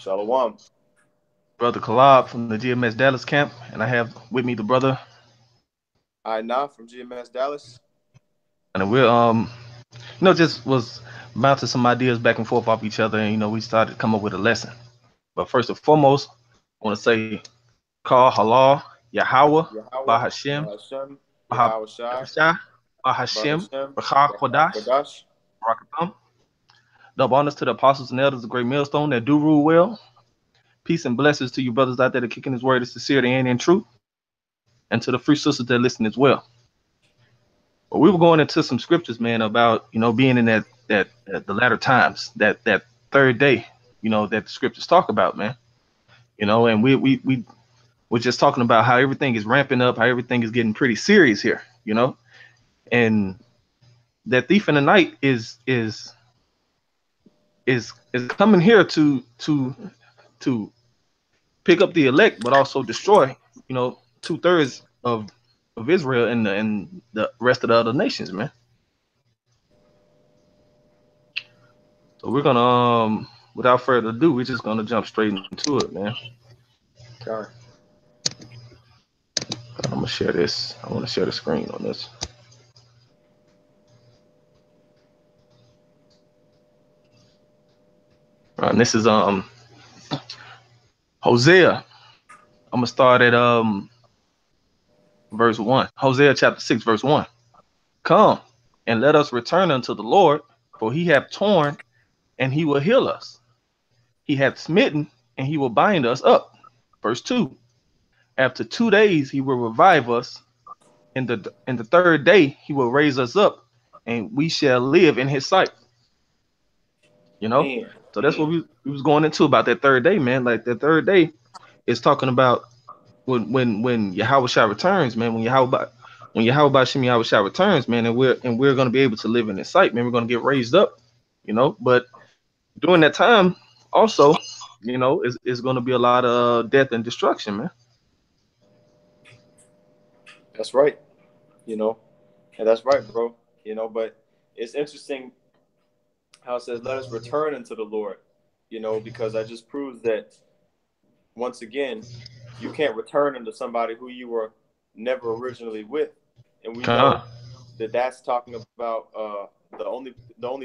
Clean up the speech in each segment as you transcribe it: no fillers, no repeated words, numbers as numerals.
Shalom. Brother Kalab from the GMS Dallas camp, and I have with me the brother, I now from GMS Dallas. and we're just was bouncing some ideas back and forth off each other, and we started to come up with a lesson. But first and foremost, I want to say, call halal Yahweh Yahweh, Bahashem Bahashem, Yahweh Shai, Bahashah Bahashem Bahashem, Bachar Baraka Kodash Kodash. Barakatham. Double honors to the apostles and elders of the great millstone that do rule well. Peace and blessings to you brothers out there that kicking his word is sincerity and in truth, and to the free sisters that listen as well. But we were going into some scriptures, man, about being in that the latter times, that third day, that the scriptures talk about, man. And we were just talking about how everything is ramping up, how everything is getting pretty serious here, and that thief in the night is coming here to pick up the elect, but also destroy, 2/3 of Israel and the rest of the other nations, man. So we're gonna without further ado, we're just gonna jump straight into it, man. God. I'm gonna share this. I want to share the screen on this. All right, and this is Hosea. I'm gonna start at verse 1. Hosea chapter 6, verse 1. Come and let us return unto the Lord, for he hath torn and he will heal us. He hath smitten and he will bind us up. Verse 2. After 2 days he will revive us. In the third day he will raise us up, and we shall live in his sight. You know? Man, So that's what we was going into about that third day, man. Like that third day is talking about when Yahweh Shah returns, man. When Yahweh Shem Yahweh Shah returns, man, and we're gonna be able to live in his sight, man. We're gonna get raised up, But during that time, also, is gonna be a lot of death and destruction, man. that's right. You know, and that's right, bro. But it's interesting how it says, "Let us return unto the Lord." Because that just proves that once again, you can't return unto somebody who you were never originally with, and we Come, know that that's talking about the only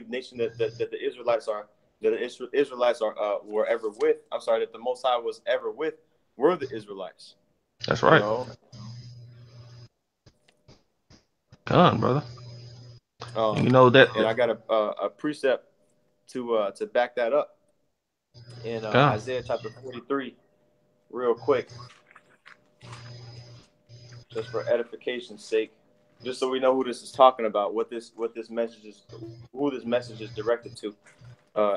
nation that the Israelites are that the Israelites are were ever with. I'm sorry, that the Most High was ever with were the Israelites. that's You right. know, Come, brother. And um, you know that. and I got a precept to back that up in Come, Isaiah chapter 43, real quick, just for edification's sake, just so we know who this is talking about, what this message is, who this message is directed to. Uh,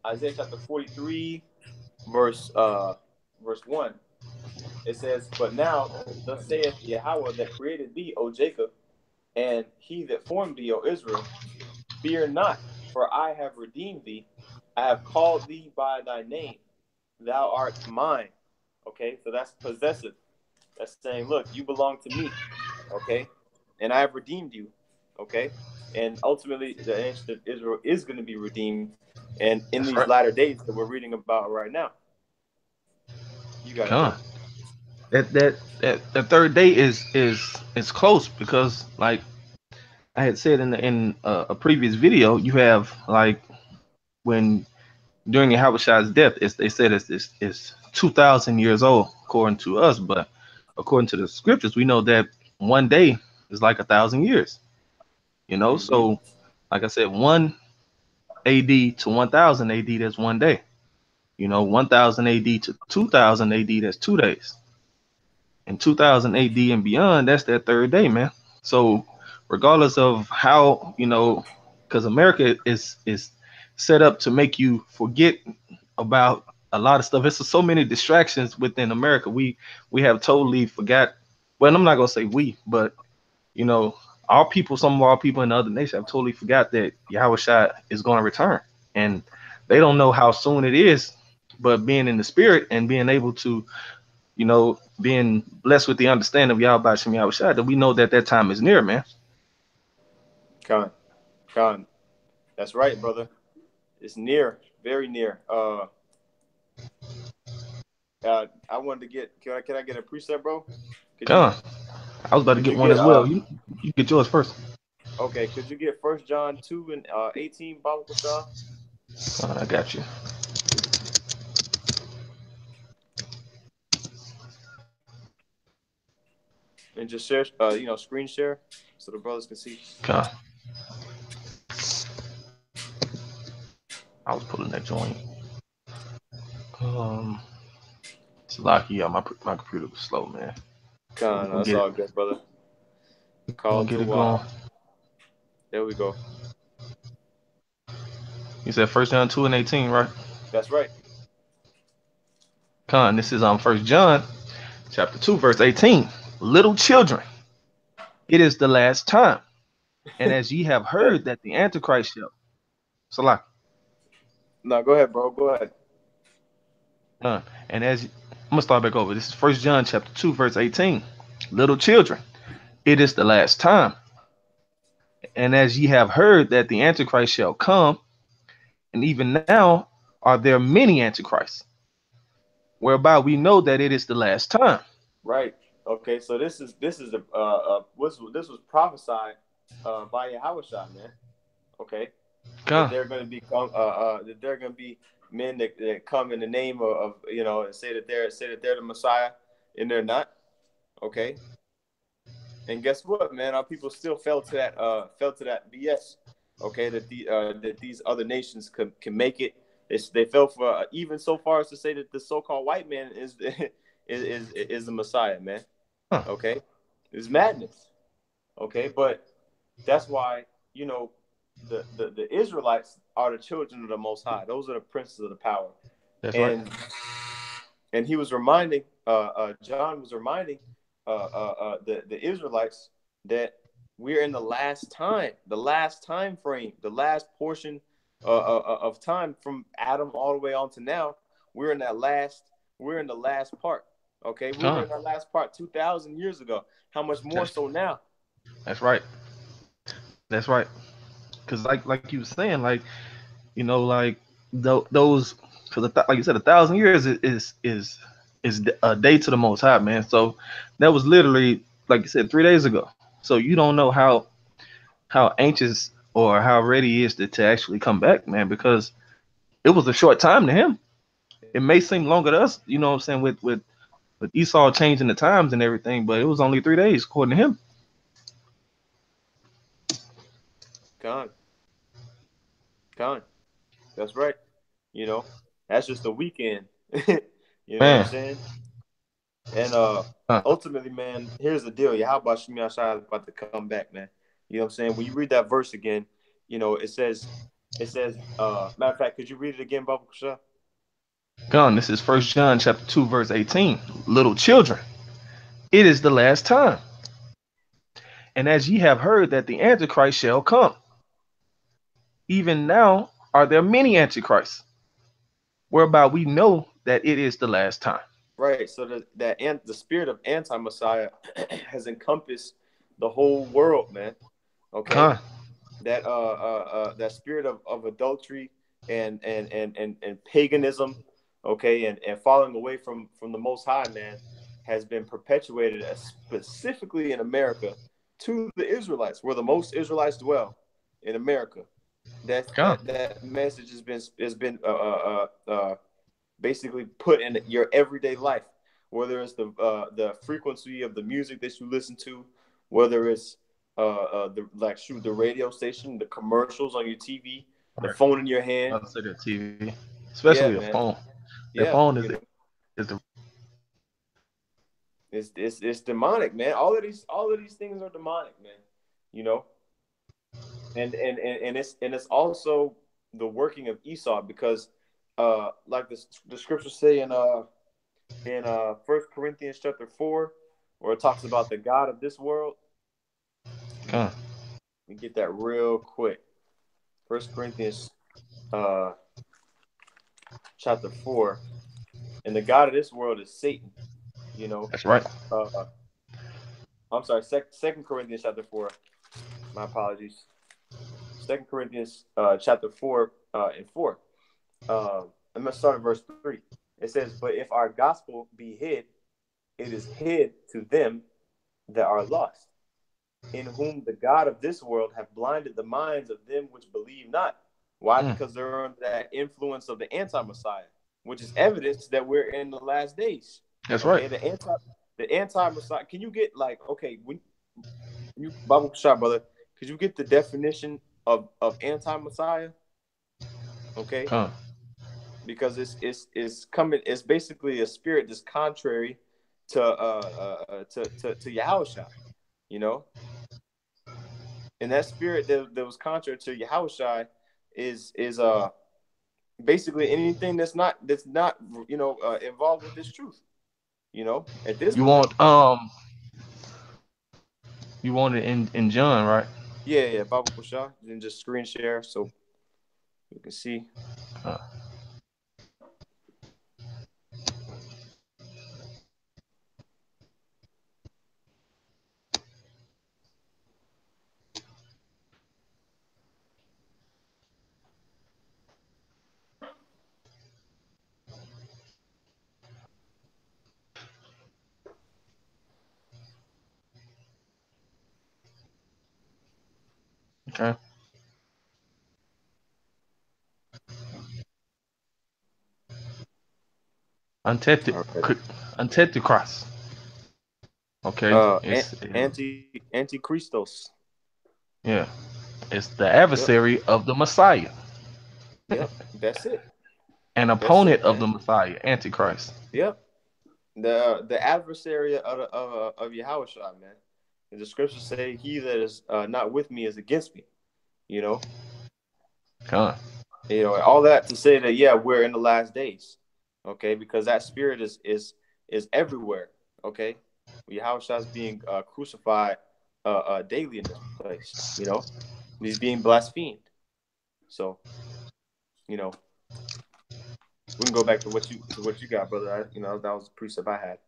Isaiah chapter 43, verse verse 1. It says, "But now thus saith Yahweh that created thee, O Jacob, and he that formed thee, O Israel, fear not, for I have redeemed thee. I have called thee by thy name. Thou art mine." Okay, so that's possessive. That's saying, look, you belong to me. Okay, and I have redeemed you. Okay, and ultimately the nation of Israel is going to be redeemed, and in that's these right. latter days that we're reading about right now. You got it, Come. brother. That third day is close because like I had said in a previous video, you have like when during Yahushua death, they said it's 2,000 years old according to us, but according to the scriptures, we know that one day is like 1,000 years. Indeed. So like I said, 1 AD to 1,000 AD, that's one day. 1,000 AD to 2,000 AD, that's 2 days. And 2,000 AD and beyond, that's that third day, man. So regardless of how, because America is set up to make you forget about a lot of stuff. It's so many distractions within America. We have totally forgot. Well, I'm not gonna say we, but you know, our people, some of our people in the other nations have totally forgot that Yahweh Shai is going to return, and they don't know how soon it is. But being in the spirit and being able to, being blessed with the understanding of Yahweh Shem Yahweh Shai, that we know that that time is near, man. Con, con. That's right, brother. It's near, very near. I wanted to get. Can I get a precept, bro? Could Come you on. I was about to could get you one get as well. You get yours first. okay? Could you get 1 John 2 and 18, Baba Kusha? I got you. And just share, screen share so the brothers can see. Come on. I was pulling that joint. It's lucky. Yeah, my computer was slow, man. We're Con, gonna that's get it. all good, brother. We're Call gonna to get it going. There we go. You said 1 John 2 and 18, right? That's right. Con, this is on 1 John chapter 2, verse 18. Little children, it is the last time. And as ye have heard that the Antichrist shall. Salak. No, go ahead, bro. Go ahead. And as I'm gonna start back over. This is 1 John chapter 2, verse 18. Little children, it is the last time. And as ye have heard that the Antichrist shall come, and even now are there many Antichrists, whereby we know that it is the last time. Right. Okay. So this is the this was prophesied by Yahushua, man. Okay. That they're going to become that they're going to be men that come in the name of and say that they're the Messiah, and they're not. Okay. And guess what, man? Our people still fell to that BS. Okay, that these other nations can make it. They fell for even so far as to say that the so-called white man is is the Messiah, man. Okay, it's madness. Okay, but that's why the Israelites are the children of the Most High. Those are the princes of the power. That's and right. and he was reminding John was reminding the Israelites that we're in the last time frame, the last portion of time from Adam all the way on to now. We're in the last part. Okay, we were in that last part 2,000 years ago. How much more so now? That's right. That's right. Because like you were saying, like like those, because like you said, 1,000 years is a day to the Most High, man. So that was literally, like you said, 3 days ago. So you don't know how anxious or how ready he is to actually come back, man, because it was a short time to him. It may seem longer to us, you know what I'm saying, with Esau changing the times and everything, but it was only 3 days according to him. Gone. That's right. That's just the weekend. You know what I'm Man. saying? And ultimately, man, here's the deal. How about Shemi Ashai is about to come back, man? You know what I'm saying? When you read that verse again, it says, matter of fact, could you read it again, Baba Kusha? Gone. This is 1 John chapter 2, verse 18. Little children, it is the last time. And as ye have heard that the Antichrist shall come, even now are there many Antichrists, whereby we know that it is the last time. Right. So the spirit of anti-Messiah has encompassed the whole world, man. Okay. That spirit of adultery and paganism, okay, and falling away from the Most High, man, has been perpetuated specifically in America to the Israelites, where the most Israelites dwell in America. That message has been basically put in your everyday life, whether it's the frequency of the music that you listen to, whether it's the radio station, the commercials on your TV, the phone in your hand. I'll say that TV, especially a phone. The phone is the. It's demonic, man. All of these things are demonic, man. And it's also the working of Esau, because like the scriptures say in 1 Corinthians chapter 4, where it talks about the God of this world. Let me get that real quick. 1 Corinthians chapter 4, and the God of this world is Satan. That's right. I'm sorry, 2 Corinthians chapter 4. My apologies. 2 Corinthians chapter 4 and 4. I'm going to start at verse 3. It says, but if our gospel be hid, it is hid to them that are lost, in whom the God of this world have blinded the minds of them which believe not. Why? Because they're under that influence of the anti-Messiah, which is evidence that we're in the last days. That's okay? right. The anti-Messiah. Can you get like, okay, when you Bible shot, brother, could you get the definition of anti-Messiah? Okay, because it's coming. It's basically a spirit that's contrary to Yahushua, you know. And that spirit that was contrary to Yahushua is basically anything that's not involved with this truth. You know, at this You point. want it in John, right? Yeah, Bible Shah. Then just screen share so you can see. Okay. Antichrist. Okay. It's Antichristos. Yeah. It's the adversary of the Messiah. Yep. That's it. An opponent of the Messiah, Antichrist. Yep. The adversary of Yahushua, man. And the scriptures say, "He that is not with me is against me." You know. You know, all that to say that we're in the last days. Okay, because that spirit is everywhere. Okay, Yahushua is being crucified daily in this place. You know, he's being blasphemed. So, you know, we can go back to what you got, brother. That was the precept I had.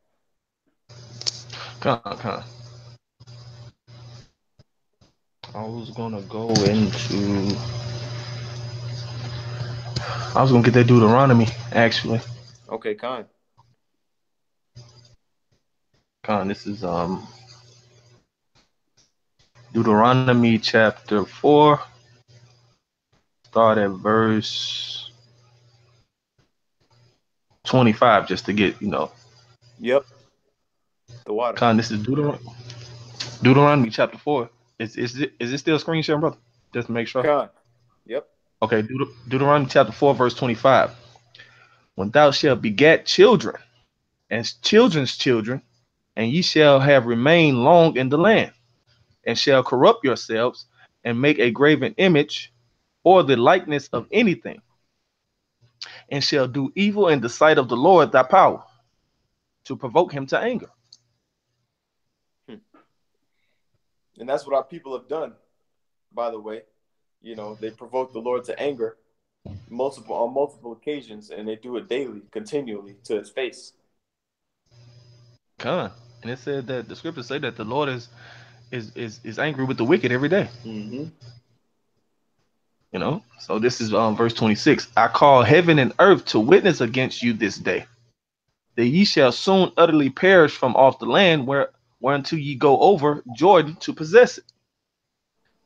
I was gonna go into. I was gonna get that Deuteronomy actually. Okay, Khan. This is Deuteronomy chapter 4. Start at verse 25, just to get Yep. The water. This is Deuteronomy chapter 4. Is it still screen sharing, brother? Just to make sure. Khan. Yep. Okay, Deuteronomy chapter 4, verse 25. When thou shalt beget children, and children's children, and ye shall have remained long in the land, and shall corrupt yourselves, and make a graven image, or the likeness of anything, and shall do evil in the sight of the Lord thy power, to provoke him to anger. And that's what our people have done, by the way. You know, they provoke the Lord to anger on multiple occasions, and they do it daily, continually, to his face. And it said that the scriptures say that the Lord is angry with the wicked every day. Mm-hmm. You know, so this is verse 26. I call heaven and earth to witness against you this day, that ye shall soon utterly perish from off the land whereunto ye go over Jordan to possess it.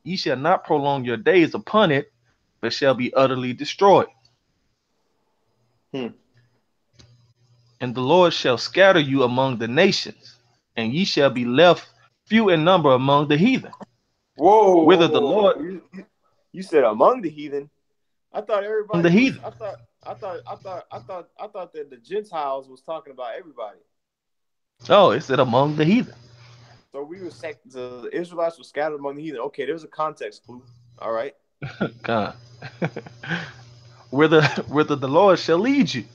Ye shall not prolong your days upon it, but shall be utterly destroyed. And the Lord shall scatter you among the nations, and ye shall be left few in number among the heathen. Whoa! Whither the Lord, you said among the heathen. I thought everybody. The heathen. I thought that the Gentiles was talking about everybody. Oh, it said among the heathen. So the Israelites were scattered among the heathen. Okay, there's a context clue. All right. God. Whither the Lord shall lead you.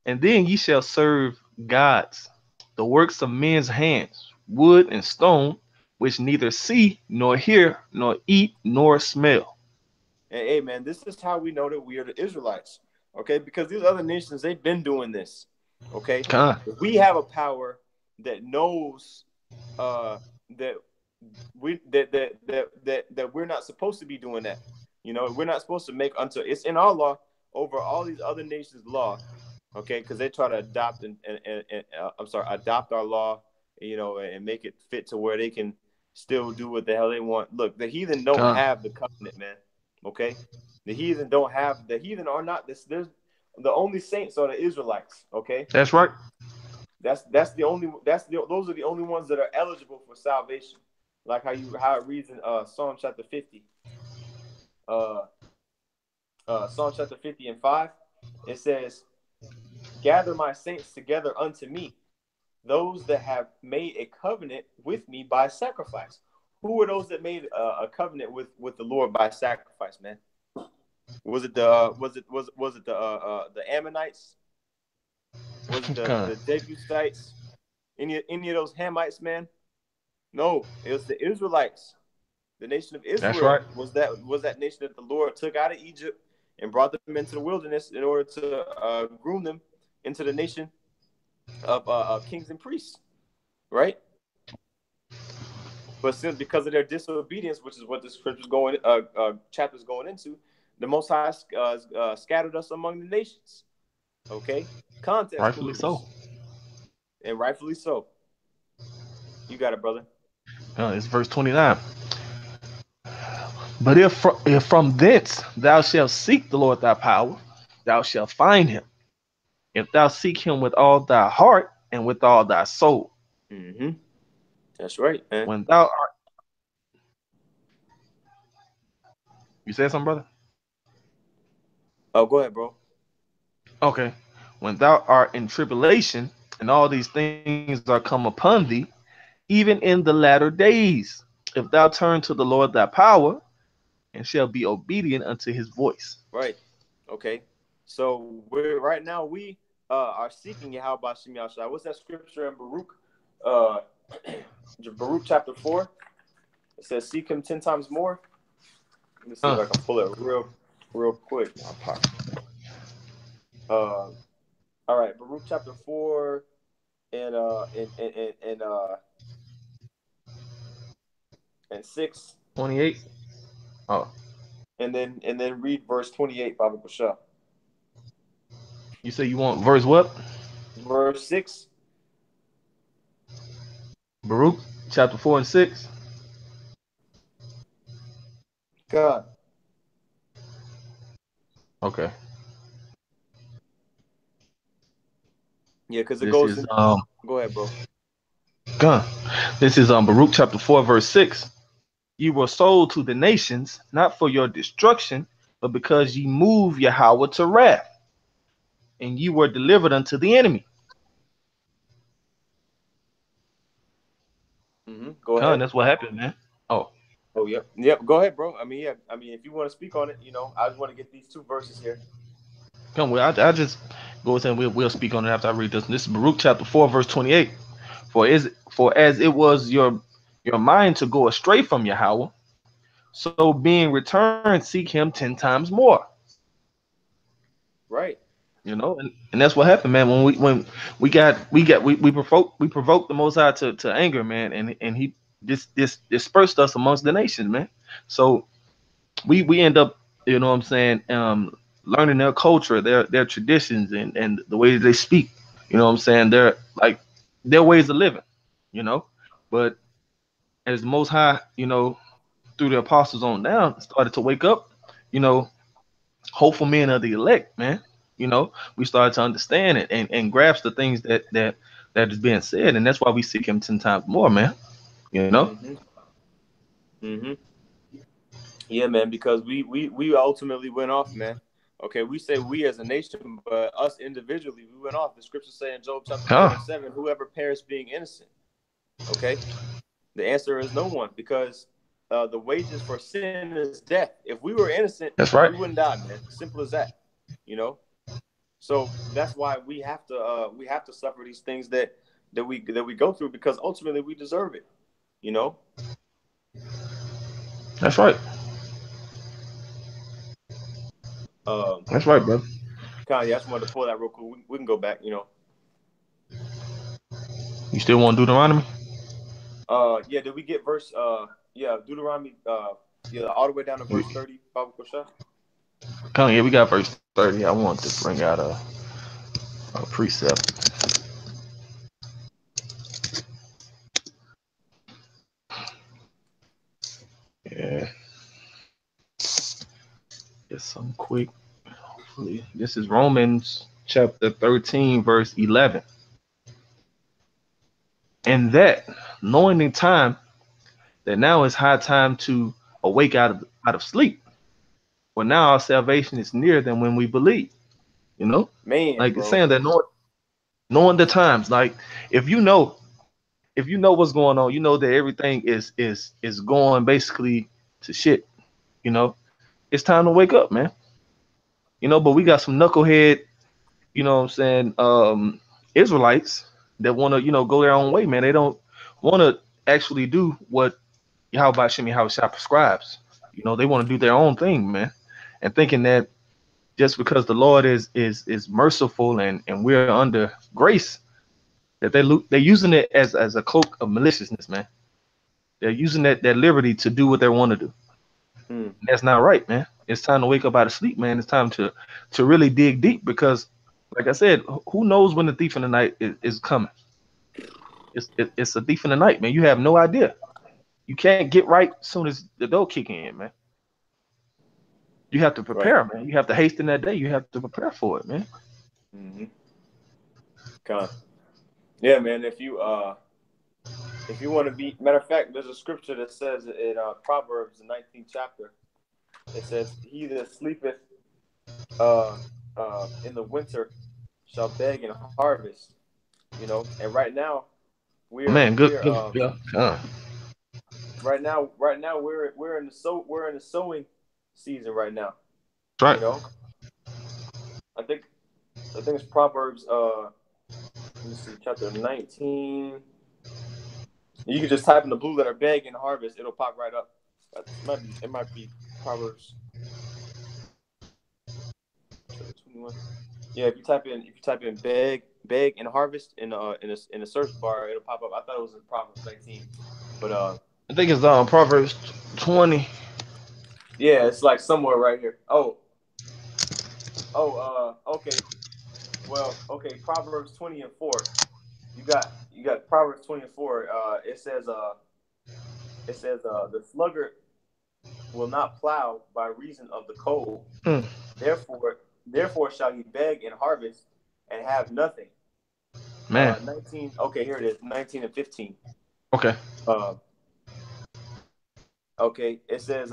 And then ye shall serve gods, the works of men's hands, wood and stone, which neither see, nor hear, nor eat, nor smell. And hey, man, this is how we know that we are the Israelites. Okay, because these other nations, they've been doing this. Okay, we have a power that knows that we're not supposed to be doing that. You know, we're not supposed to make unto it's in our law. over all these other nations' law, okay, because they try to adopt adopt our law, and make it fit to where they can still do what the hell they want. Look, the heathen don't have the covenant, man. Okay, the heathen don't have. The heathen are not this. There's the only saints are the Israelites. Okay, That's right. Those are the only ones that are eligible for salvation. Like how it reads in Psalm chapter 50. Psalm chapter 50 and 5. It says, "Gather my saints together unto me, those that have made a covenant with me by sacrifice." Who were those that made a covenant with the Lord by sacrifice, man? Was it the Ammonites? Was it the Jebusites? Any of those Hamites, man? No, it was the Israelites. The nation of Israel. That's right. was that nation that the Lord took out of Egypt and brought them into the wilderness in order to groom them into the nation of kings and priests, right? But since because of their disobedience, which is what the scripture's chapter's going into, the Most High scattered us among the nations. Okay, context. Rightfully so. And rightfully so. You got it, brother. It's verse 29. But if from thence thou shalt seek the Lord thy power, thou shalt find him. If thou seek him with all thy heart and with all thy soul. Mm-hmm. That's right, man. When thou art... You said something, brother? Oh, go ahead, bro. Okay. When thou art in tribulation, and all these things are come upon thee, even in the latter days, if thou turn to the Lord thy power, and shall be obedient unto his voice. Right. Okay. So right now we are seeking Yahweh B'Shem Yahshua. What's that scripture in Baruch? Baruch chapter 4. It says, "Seek him 10 times more." Let me see if I can pull it real quick. All right, Baruch chapter 4 and 6. 28. Oh. And then read verse 28, Baba Kusha. You say you want verse what? Verse 6. Baruch chapter 4 and 6. God. Okay. Yeah, because it goes. Go ahead, bro. God. This is Baruch chapter 4, verse 6. You were sold to the nations, not for your destruction, but because ye move Yahweh to wrath, and you were delivered unto the enemy. Go ahead. That's what happened, man. Oh, yep. Go ahead, bro. I mean, if you want to speak on it, I just want to get these 2 verses here. I just go ahead and we'll speak on it after I read this. This is Baruch chapter 4, verse 28. For as it was your mind to go astray from Yahweh, so being returned, seek him 10 times more. Right. And that's what happened, man. When we provoked the Most High to anger, man, and he dispersed us amongst the nations, man. So we end up, learning their culture, their traditions, and the way they speak. They're like their ways of living, But as the Most High, through the apostles on down, started to wake up, hopeful men of the elect, man. We started to understand it and grasp the things that is being said, and that's why we seek him 10 times more, man. Yeah, man, because we ultimately went off, man. Okay, we say we as a nation, but us individually, we went off. The scriptures say in Job chapter 4:7, whoever perished being innocent. Okay, the answer is no one, because the wages for sin is death. If we were innocent, that's right, we wouldn't die, man. Simple as that. So that's why we have to suffer these things that we go through, because ultimately we deserve it. That's right. That's right, bro. Kanye, I just wanted to pull that real quick. We can go back. You still want Deuteronomy? Yeah. Did we get verse? Yeah, Deuteronomy. Yeah, all the way down to verse 30. Baba Kusha. Come on, yeah, we got verse 30. I want to bring out a precept. Yeah, just some quick. Hopefully, this is Romans chapter 13, verse 11. And that, knowing in time that now is high time to awake out of sleep, for now our salvation is nearer than when we believe. You know, Man, like it's bro. saying that knowing the times, like if you know what's going on, you know that everything is going basically to shit. You know, it's time to wake up, man. You know, but we got some knucklehead, you know what I'm saying, Israelites that want to, go their own way, man. They don't want to actually do what Yahweh Shemi Hawashai prescribes. You know, they want to do their own thing, man. And thinking that just because the Lord is merciful and we're under grace, that they're using it as a cloak of maliciousness, man. They're using that liberty to do what they want to do. Hmm. And that's not right, man. It's time to wake up out of sleep, man. It's time to really dig deep because, like I said, who knows when the thief in the night is coming? It's a thief in the night, man. You have no idea. You can't get right as soon as the door kick in, man. You have to Right. prepare, man. You have to hasten that day. You have to prepare for it, man. Mm-hmm. Yeah, man. If you want to be, matter of fact, there's a scripture that says in Proverbs, the 19th chapter, it says, "He that sleepeth in the winter shall beg and harvest." You know, and right now we're Man, good, we're good, yeah. right now we're in the sowing season right now. That's You right. know, I think it's Proverbs. Let me see, chapter 19. You can just type in the blue letter "beg" and harvest. It'll pop right up. It might be Proverbs chapter 21. Yeah, if you type in "beg" and harvest in a search bar, it'll pop up. I thought it was in Proverbs 19, but I think it's Proverbs 20. yeah, it's like somewhere right here. Okay. Well, okay, Proverbs 20:4. You got Proverbs 20:4. It says the sluggard will not plow by reason of the cold. Hmm. Therefore shall he beg and harvest and have nothing. Man. 19. Okay, here it is. 19 and 15. Okay. Uh, okay, it says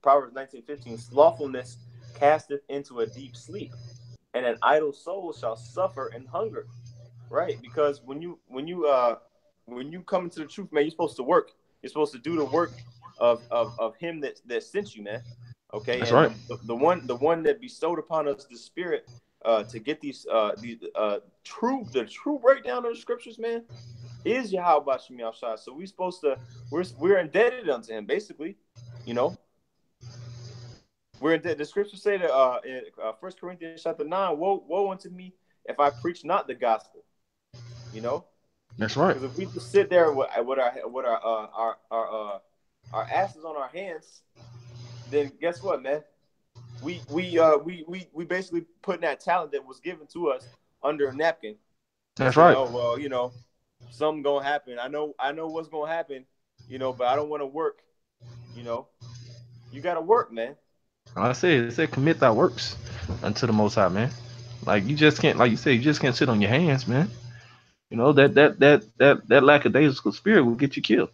Proverbs 19:15. Slothfulness casteth into a deep sleep, and an idle soul shall suffer and hunger. Right, because when you come into the truth, man, you're supposed to work. You're supposed to do the work of him that sent you, man. Okay, That's and right. the one that bestowed upon us the spirit to get these the true breakdown of the scriptures, man, is Yahweh Bashim Yahshua. So we're indebted unto him, basically. You know, we're indebted. The scriptures say that in 1 Corinthians chapter 9, woe unto me if I preach not the gospel. You know, That's right. because if we just sit there with our asses on our hands, then guess what, man? We basically putting that talent that was given to us under a napkin and That's saying, right. oh well, something gonna happen. I know what's gonna happen, but I don't want to work. You gotta work, man. Like I said, it said commit thy works unto the Most High, man. Like you just can't, like you said, you just can't sit on your hands, man. You know that lackadaisical spirit will get you killed.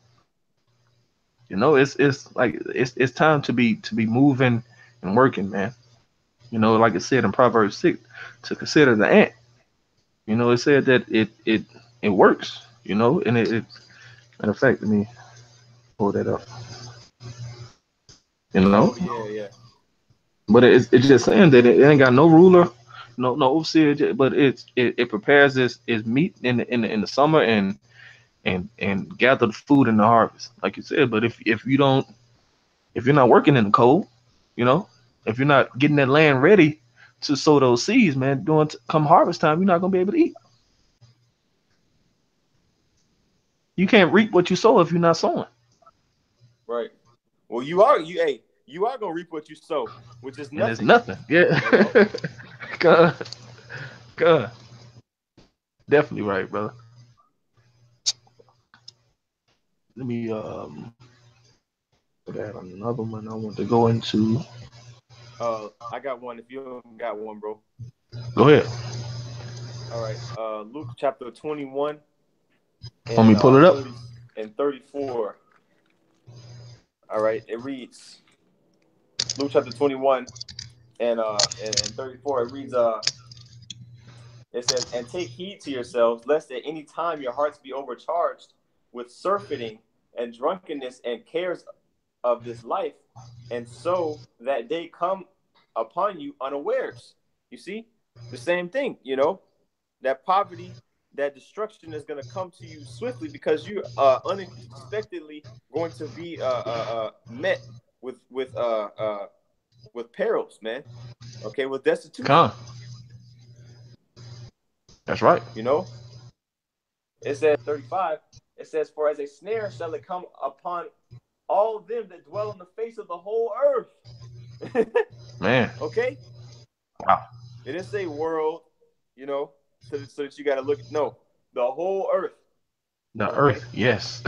You know, it's like it's time to be moving and working, man. You know, like it said in Proverbs 6, to consider the ant. You know, it said that it works. You know, and it matter of fact, let me pull that up. You know, Oh yeah. but it's just saying that it ain't got no ruler, no overseer, but it prepares its meat in the summer and gather the food in the harvest, like you said. But if you're not working in the cold, you know, if you're not getting that land ready to sow those seeds, man, come harvest time, you're not gonna be able to eat. You can't reap what you sow if you're not sowing. Right. Well, you are. Hey, you are gonna reap what you sow, which is And it's nothing. nothing. Yeah. You know? God, God. Definitely right, brother. Let me I got another one I want to go into. I got one. If you don't got one, bro. Go ahead. All right. Luke chapter 21 Want me and to pull it up? 30 and 34. All right. It reads Luke chapter 21 and 34. It reads it says, "And take heed to yourselves, lest at any time your hearts be overcharged with surfeiting and drunkenness and cares of this life, and so that day come upon you unawares." You see, the same thing, that poverty, that destruction is going to come to you swiftly because you are unexpectedly going to be met with perils, man. Okay, with destitution. Con. That's right. It says 35. It says, "For as a snare shall it come upon all them that dwell on the face of the whole earth." Man. Okay. Wow. It didn't say world, so that you got to look. No, the whole earth. The earth, yes.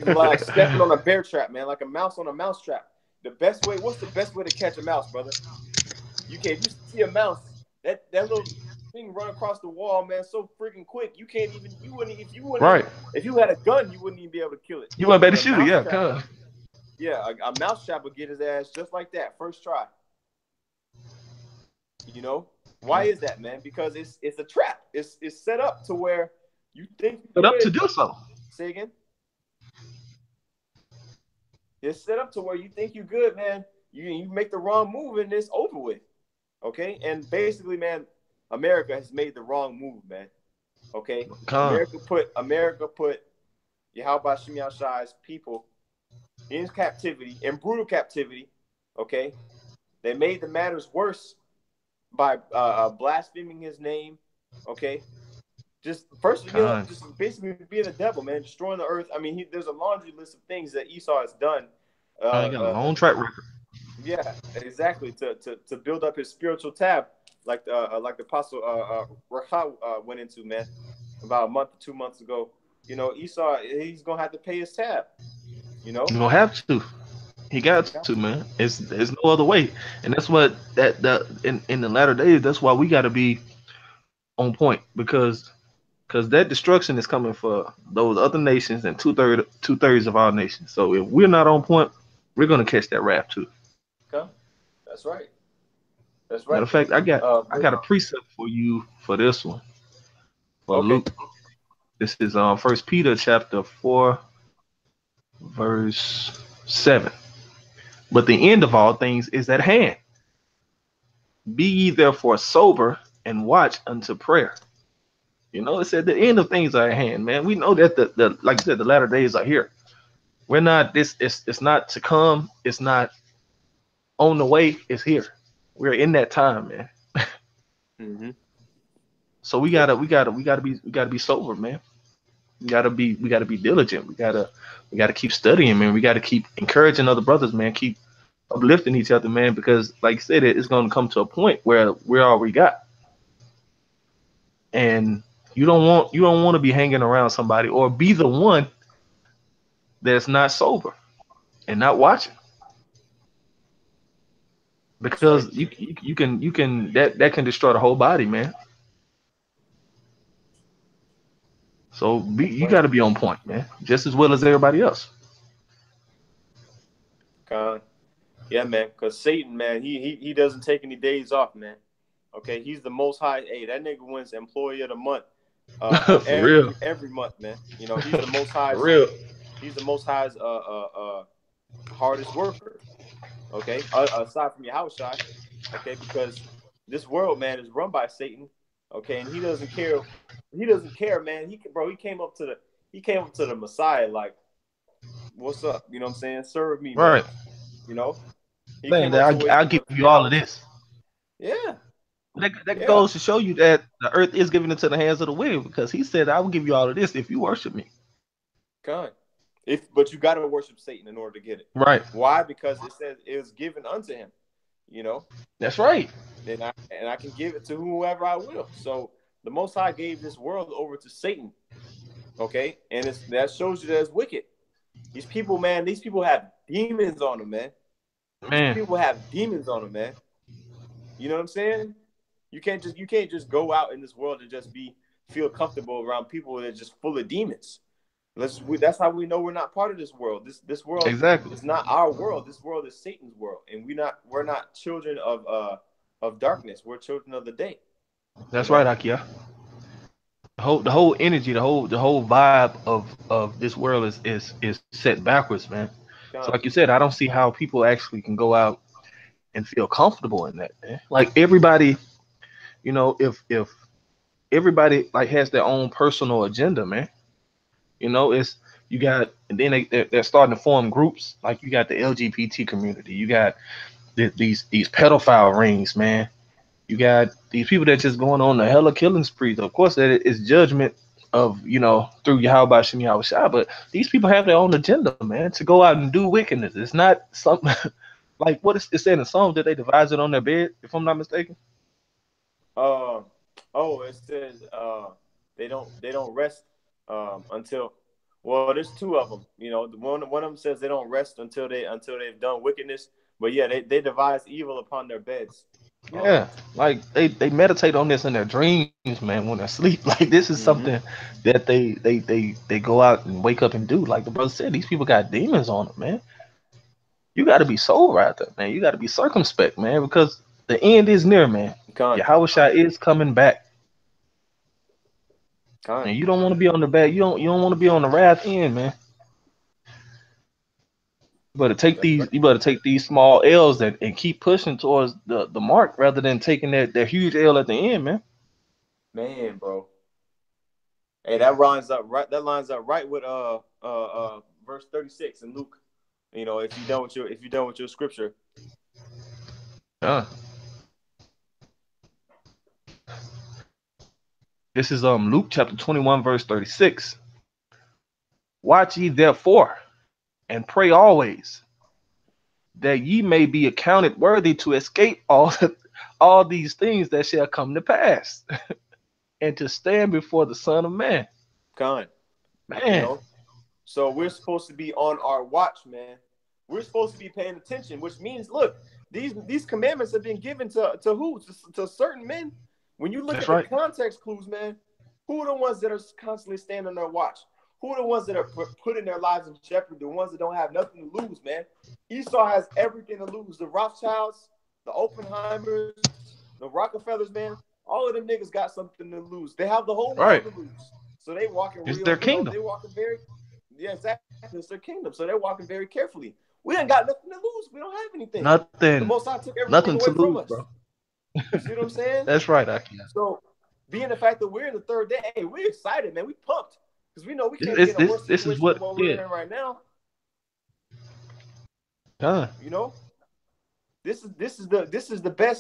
Like stepping on a bear trap, man, like a mouse on a mouse trap. What's the best way to catch a mouse, brother? If you see a mouse, that little thing run across the wall, man, so freaking quick. If you had a gun, you wouldn't even be able to kill it. You wouldn't be able to shoot it, yeah, cuz. Yeah, a mouse trap would get his ass just like that, first try. Why is that, man? Because it's a trap. It's set up to where you think set up to do so. Say again. It's set up to where you think you're good, man. You make the wrong move and it's over with. Okay? And basically, man, America has made the wrong move, man. Okay? America put Yahweh Shem Yahshai's people in captivity, in brutal captivity. Okay? They made the matters worse by blaspheming his name. Okay? Just basically being the devil, man, destroying the earth. I mean, there's a laundry list of things that Esau has done. I got a long track record. Yeah, exactly. To build up his spiritual tab, like the apostle Rahab went into, man, about a month or 2 months ago. Esau, he's gonna have to pay his tab. He's gonna have to. He got to, man. There's no other way, and that's what in the latter days. That's why we got to be on point because that destruction is coming for those other nations and two-thirds of our nations. So if we're not on point, we're gonna catch that wrath too. Okay, that's right. Matter of fact, I got a precept for you for this one. For Luke, this is 1 Peter chapter 4, verse 7. But the end of all things is at hand. Be ye therefore sober and watch unto prayer. It said the end of things are at hand, man. We know that the like you said, the latter days are here. We're not it's not to come, it's not on the way, it's here. We're in that time, man. Mm-hmm. So we gotta be sober, man. We gotta be diligent. We gotta keep studying, man. We gotta keep encouraging other brothers, man. Keep uplifting each other, man, because like you said, it's gonna come to a point where we're all we got. And you don't want to be hanging around somebody or be the one that's not sober and not watching. Because you can that can destroy the whole body, man. So you got to be on point, man, just as well as everybody else. Yeah, man, because Satan, man, he doesn't take any days off, man. Okay, he's the most high. Hey, that nigga wins Employee of the Month every month, man. He's the most high. For real. He's the most high's hardest worker. Okay, aside from Yahweh Shai. Okay, because this world, man, is run by Satan. Okay, and he doesn't care. He doesn't care, man. He came up to the Messiah like, "What's up?" You know what I'm saying? Serve me, right? Man. Man, I'll give you all of this. Yeah. That goes to show you that the earth is given into the hands of the wicked, because he said, "I will give you all of this if you worship me." God, But you got to worship Satan in order to get it. Right. Why? Because it says it was given unto him. You know. That's right. And I can give it to whoever I will. So the Most High gave this world over to Satan. Okay, and that shows you that it's wicked. These people, man, these people have demons on them, man. These people have demons on them, man. You know what I'm saying? You can't just go out in this world and just feel comfortable around people that are just full of demons. That's how we know we're not part of this world. This world exactly is not our world. This world is Satan's world, and we're not children of darkness. We're children of the day. That's right, Akia. The whole energy, the whole vibe of this world is set backwards, man. So like you said, I don't see how people actually can go out and feel comfortable in that, man. Like everybody, you know, if everybody like has their own personal agenda, man. You know, and then they're starting to form groups. Like you got the LGBT community, you got these pedophile rings, man. You got these people that just going on the hella killing sprees. Of course, that is judgment of, you know, through Yahweh Shem Yahweh Shai, but these people have their own agenda, man, to go out and do wickedness. It's not something like what it said in the song that they devised it on their bed, if I'm not mistaken. It says they don't rest until, well, there's two of them. You know, one of them says they don't rest until they've done wickedness. But yeah, they devise evil upon their beds. Yeah, like they meditate on this in their dreams, man, when they're asleep. Like this is something that they go out and wake up and do. Like the brother said, these people got demons on them, man. You got to be sober out there, man. You got to be circumspect, man, because the end is near, man. Yahweh Shai is coming back. And you don't want to be on the back. You don't want to be on the wrath end, man. You better take these small L's and keep pushing towards the mark rather than taking that huge L at the end, man. Man, bro. Hey, that lines up right with verse 36 in Luke. You know, if you're done with your scripture. This is Luke chapter 21, verse 36. Watch ye therefore, and pray always, that ye may be accounted worthy to escape all these things that shall come to pass, and to stand before the Son of Man. Man. You know? So we're supposed to be on our watch, man. We're supposed to be paying attention, which means, look, these commandments have been given to who? To certain men. When you look at the context clues, man, who are the ones that are constantly standing on their watch? Who are the ones that are putting their lives in jeopardy? The ones that don't have nothing to lose, man. Esau has everything to lose. The Rothschilds, the Oppenheimers, the Rockefellers, man. All of them niggas got something to lose. They have the whole world to lose. So they walking it's their kingdom. They walking very, yeah, exactly. It's their kingdom. So they're walking very carefully. We ain't got nothing to lose. We don't have anything. Nothing. The Most High took everything nothing away to from lose, us. bro. You see what I'm saying? That's right, Aki. So, being the fact that we're in the third day, hey, we're excited, man. We pumped because we know we can't get a worse situation than what we're in right now. You know, this is the best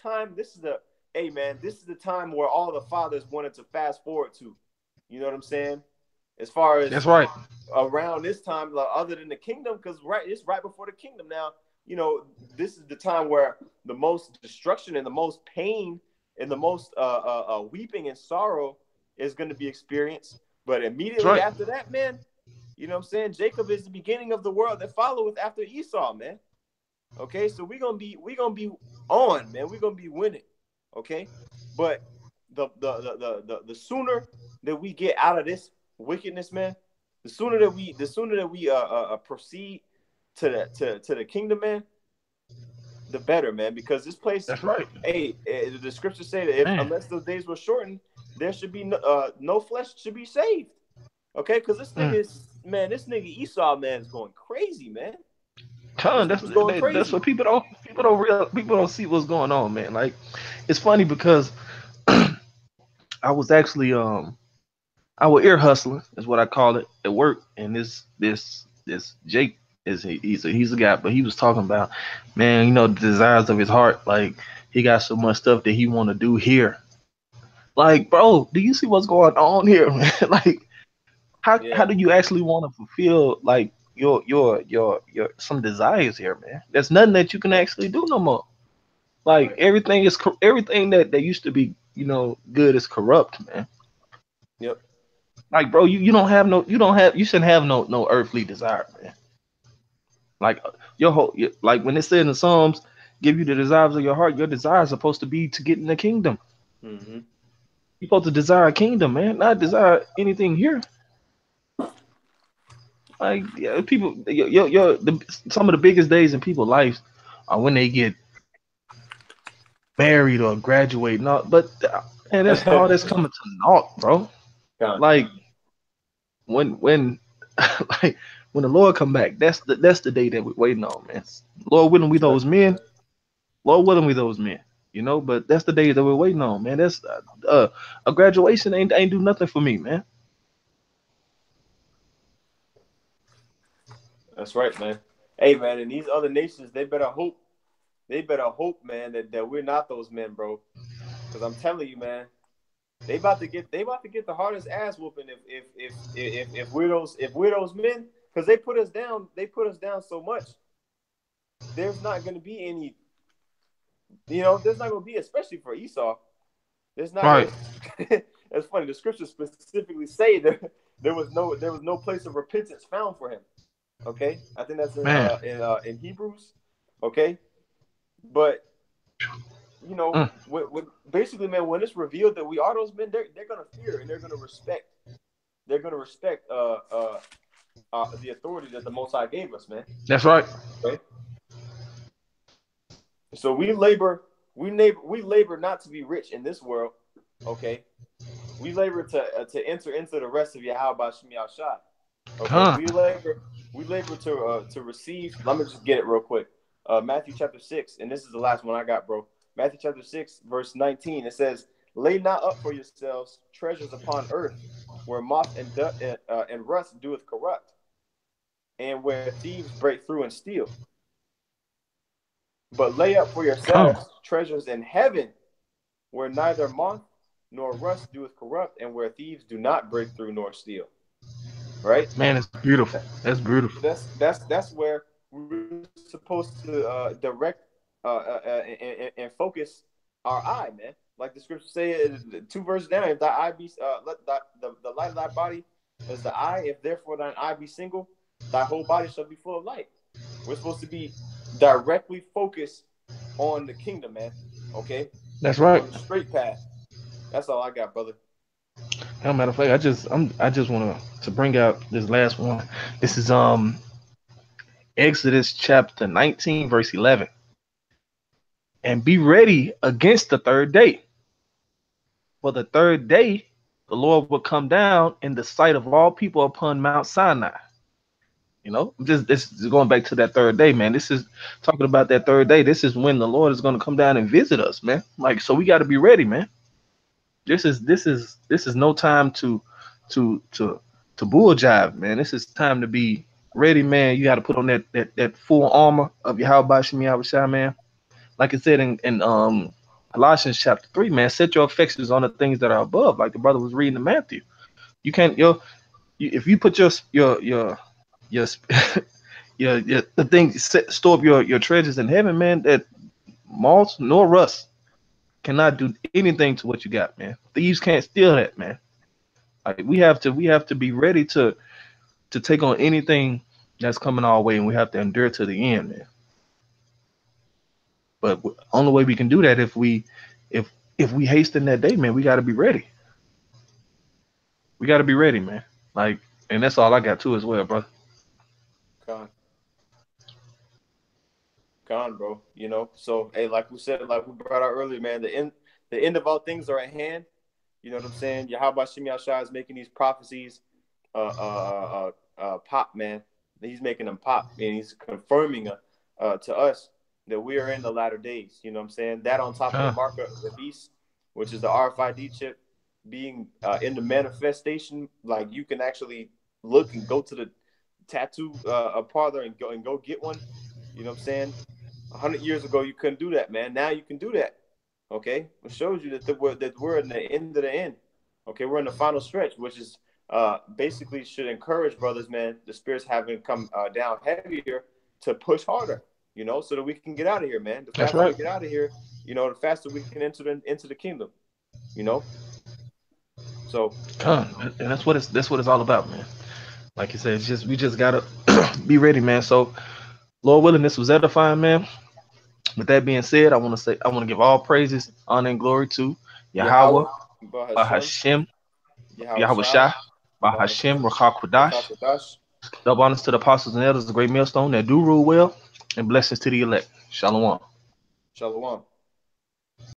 time. This is the time where all the fathers wanted to fast forward to. You know what I'm saying? As far as that's right. Around this time, like, other than the kingdom, because it's right before the kingdom now. You know, this is the time where the most destruction and the most pain and the most weeping and sorrow is going to be experienced. But immediately after that, man, you know what I'm saying? Jacob is the beginning of the world that followeth after Esau, man. Okay, so we're gonna be on, man. We're gonna be winning. Okay, but the sooner that we get out of this wickedness, man, the sooner that we proceed to the kingdom, man, the better, man. Because this place, that's right. Hey, the scriptures say that unless those days were shortened, there should be no flesh should be saved. Okay, because this nigga Esau, man, is going crazy, man. That's what people don't see what's going on, man. Like, it's funny because I was actually I was ear hustling is what I call it at work, and this Jake he's a guy, but he was talking about, man, you know, the desires of his heart. Like, he got so much stuff that he want to do here. Like, bro, do you see what's going on here, man? Like, how do you actually want to fulfill like your some desires here, man? There's nothing that you can actually do no more. Like Right. everything that used to be, good is corrupt, man. Yep. Like, bro, you shouldn't have no earthly desire, man. Like like when it said in the Psalms, give you the desires of your heart. Your desire is supposed to be to get in the kingdom. Mm-hmm. You're supposed to desire a kingdom, man, not desire anything here. Like, yeah, people, some of the biggest days in people's lives are when they get married or graduate. No, but man, that's all that's coming to naught, bro. Con. Like when like when the Lord come back, that's the day that we're waiting on, man. Lord willing, we those men. Lord willing, we those men. But that's the day that we're waiting on, man. That's a graduation ain't do nothing for me, man. That's right, man. Hey, man, and these other nations, they better hope. They better hope, man, that we're not those men, bro. Because I'm telling you, man, they about to get the hardest ass whooping if we're those men. Because they put us down so much. There's not going to be any. There's not going to be, especially for Esau. There's not Right. going to. It's funny. The scriptures specifically say that there was no place of repentance found for him. Okay, I think that's in Man. in Hebrews. Okay, but Mm. basically, man, when it's revealed that we are those men, they're gonna fear and they're gonna respect. They're gonna respect the authority that the Most High gave us, man. That's right. Okay, so we labor not to be rich in this world. Okay, we labor to enter into the rest of Yahweh Shem Shai. Okay, Huh. we labor to receive. Let me just get it real quick. Matthew chapter 6, and this is the last one I got, bro. Matthew chapter 6, verse 19. It says, "Lay not up for yourselves treasures upon earth, where moth and rust doeth corrupt, and where thieves break through and steal. But lay up for Huh. yourselves treasures in heaven, where neither moth nor rust doeth corrupt, and where thieves do not break through nor steal." Right? Man, it's beautiful. That's beautiful. That's where we're supposed to direct and focus our eye, man. Like the scriptures say, 2 verses down. If thy eye be the light of thy body is the eye. If therefore thine eye be single, thy whole body shall be full of light. We're supposed to be directly focused on the kingdom, man. Okay, That's right. on the straight path. That's all I got, brother. As a matter of fact, I just want to bring out this last one. This is Exodus chapter 19, verse 11. And be ready against the third day. For the third day, the Lord will come down in the sight of all people upon Mount Sinai. This is going back to that third day, man. This is talking about that third day. This is when the Lord is going to come down and visit us, man. Like, so we got to be ready, man. This is no time to bull jive, man. This is time to be ready, man. You got to put on that full armor of Yahweh Shem Yahushua, man. Like it said in Colossians chapter 3, man. Set your affections on the things that are above, like the brother was reading in Matthew. You can't if you put your the thing store up your treasures in heaven, man. That moth nor rust cannot do anything to what you got, man. Thieves can't steal that, man. Like we have to be ready to take on anything that's coming our way, and we have to endure to the end, man. But only way we can do that if we hasten that day, man. We got to be ready. We got to be ready, man. Like, and that's all I got too as well, bro. Gone, bro. So hey, like we said, like we brought out earlier, man, the end of all things are at hand. You know what I'm saying? Yahweh Shem Yahshua is making these prophecies pop, man. He's making them pop, and he's confirming to us that we are in the latter days. You know what I'm saying? That on top of the mark of the beast, which is the RFID chip, being in the manifestation, like you can actually look and go to the tattoo parlor and go get one. You know what I'm saying? 100 years ago, you couldn't do that, man. Now you can do that. Okay, it shows you that we're in the end of the end. Okay, we're in the final stretch, which is basically should encourage brothers, man. The spirits having come down heavier to push harder, you know, so that we can get out of here, man. The That's faster right. we get out of here, you know, the faster we can enter into the kingdom, you know. So, And that's what it's all about, man. Like you said, it's just we just gotta be ready, man. So, Lord willing, this was edifying, man. With that being said, I want to give all praises, honor, and glory to Yahweh, Bahashem, Yahweh Shai, Bahashem, Rakak Quadash. Double honors to the apostles and elders, the great millstone that do rule well, and blessings to the elect. Shalom. Shalom.